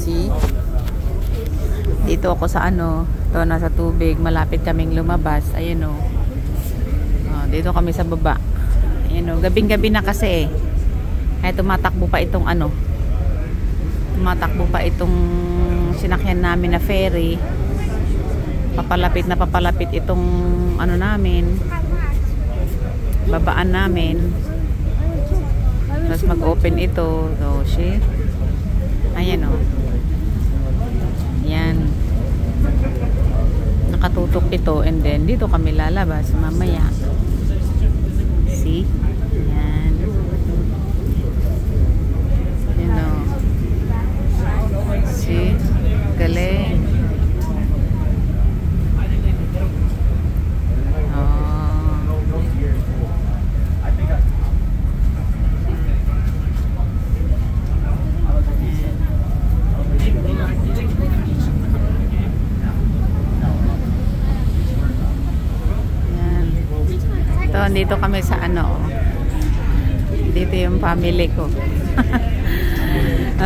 See? Dito ako sa ano, to nasa tubig, malapit kaming lumabas. Ayun oh. Dito kami sa baba. Ayun oh, gabing-gabi na kasi eh. Ay tumatakbo pa itong ano. Tumatakbo pa itong sinakyan namin na ferry. Papalapit itong ano namin. Babaan namin. Tapos mag-open ito. So, shit. Ayan o. Yan. Nakatutok ito. And then, dito kami lalabas mamaya. See? Yan. Yan o. See? Galing. Dito kami sa ano, dito yung family ko.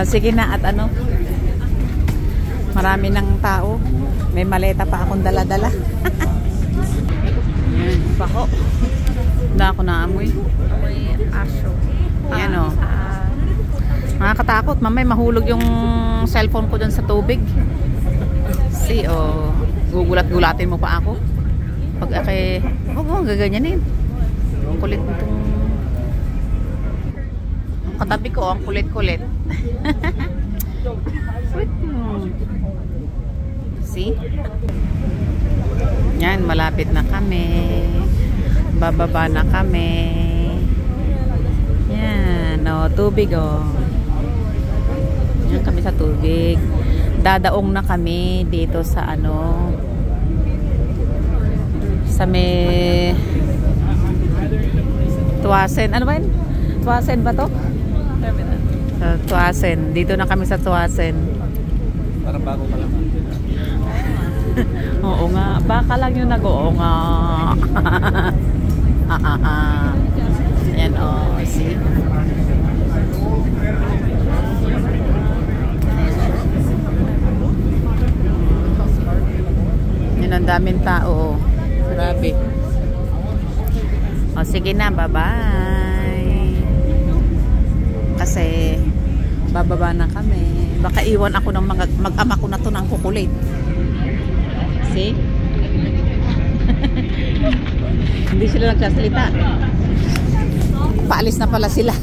Sige na, at ano, marami ng tao, may maleta pa akong dala-dala. Yan, bako na ako naamoy aso. Yan o, nakakatakot, mamay mahulog yung cellphone ko dyan sa tubig. See, oh, gugulat-gulatin mo pa ako pag huwag mo gaganyanin. Ang kulit nitong ang katabi ko, ang kulit-kulit. Sweet mo. See? Yan, malapit na kami. Bababa na kami. Yan, o, tubig o. Yan kami sa tubig. Dadaong na kami dito sa ano, sa may Tuasen. Ano ba yun? Tuasen ba to? Tuasen. Dito na kami sa Tuasen. Parang bago pa lang. Oo nga. Baka lang yung nag-oo nga. Yan o. See? Yan ang daming tao. Grabe. O, sige na, bye-bye. Kasi, bababa na kami. Baka iwan ako ng mag-ama ko na to ng kukulit. See? Hindi sila nagsasalita. Paalis na pala sila.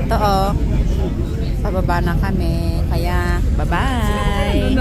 Ito, o. Pababa na kami. Kaya, bye-bye.